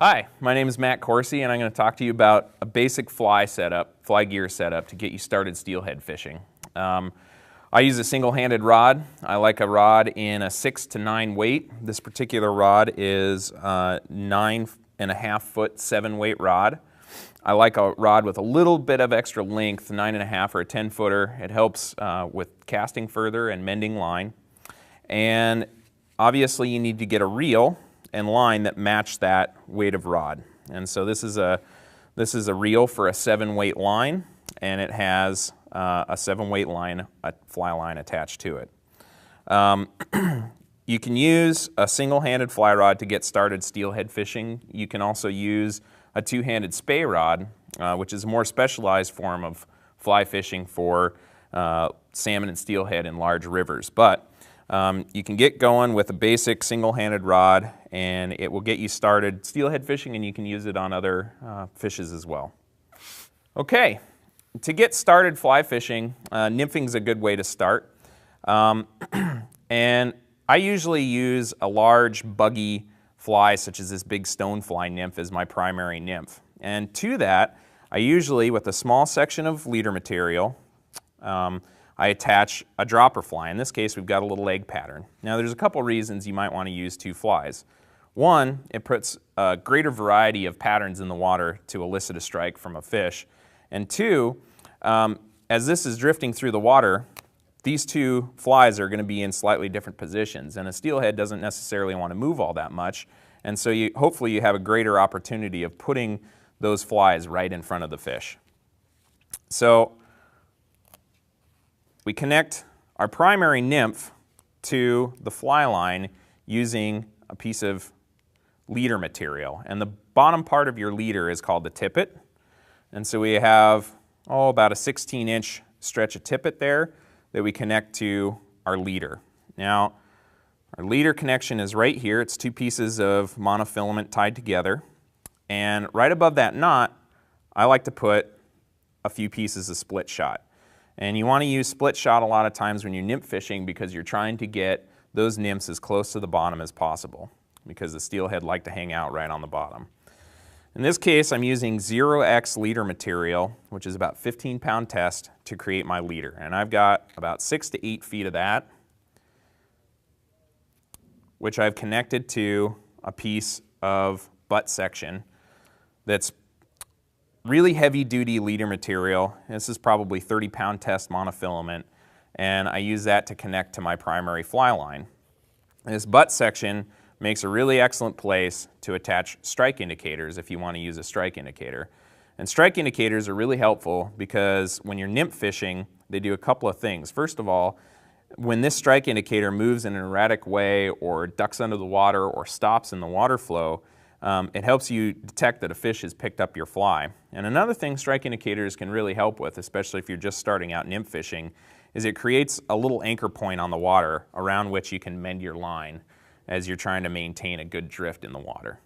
Hi, my name is Matt Corsi, and I'm going to talk to you about a basic fly gear setup to get you started steelhead fishing. I use a single-handed rod. I like a rod in a 6 to 9 weight. This particular rod is a 9.5 foot 7 weight rod. I like a rod with a little bit of extra length, 9.5 or a 10 footer. It helps with casting further and mending line. And obviously you need to get a reel and line that match that weight of rod. And so this is a reel for a 7 weight line, and it has a 7 weight line, a fly line attached to it. You can use a single-handed fly rod to get started steelhead fishing. You can also use a two-handed spey rod, which is a more specialized form of fly fishing for salmon and steelhead in large rivers. But you can get going with a basic single-handed rod, and it will get you started steelhead fishing, and you can use it on other fishes as well. Okay, to get started fly fishing, nymphing is a good way to start. And I usually use a large buggy fly, such as this big stonefly nymph, as my primary nymph. And to that, I usually, with a small section of leader material, I attach a dropper fly. In this case, we've got a little egg pattern. Now, there's a couple reasons you might want to use 2 flies. One, it puts a greater variety of patterns in the water to elicit a strike from a fish. And two, as this is drifting through the water, these 2 flies are going to be in slightly different positions, and a steelhead doesn't necessarily want to move all that much. And so hopefully you have a greater opportunity of putting those flies right in front of the fish. So we connect our primary nymph to the fly line using a piece of leader material. And the bottom part of your leader is called the tippet. And so we have, about a 16-inch stretch of tippet there that we connect to our leader. Now, our leader connection is right here. It's 2 pieces of monofilament tied together. And right above that knot, I like to put a few pieces of split shot. And you want to use split shot a lot of times when you're nymph fishing because you're trying to get those nymphs as close to the bottom as possible, because the steelhead like to hang out right on the bottom. In this case, I'm using 0x leader material, which is about 15-pound test, to create my leader. And I've got about 6 to 8 feet of that, which I've connected to a piece of butt section that's really heavy-duty leader material. This is probably 30-pound test monofilament, and I use that to connect to my primary fly line. This butt section makes a really excellent place to attach strike indicators if you want to use a strike indicator. And strike indicators are really helpful because when you're nymph fishing, they do a couple of things. First of all, when this strike indicator moves in an erratic way or ducks under the water or stops in the water flow, it helps you detect that a fish has picked up your fly. And another thing strike indicators can really help with, especially if you're just starting out nymph fishing, is it creates a little anchor point on the water around which you can mend your line as you're trying to maintain a good drift in the water.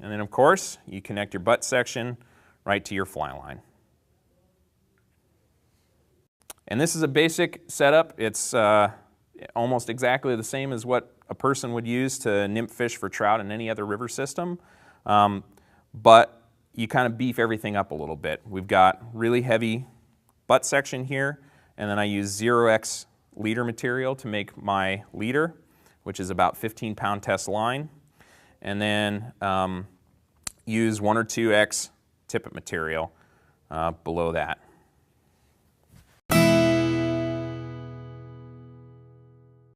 And then, of course, you connect your butt section right to your fly line. And this is a basic setup. It's almost exactly the same as what a person would use to nymph fish for trout in any other river system, but you kind of beef everything up a little bit. We've got really heavy butt section here, and then I use 0x leader material to make my leader, which is about 15-pound test line, and then use 1 or 2x tippet material below that.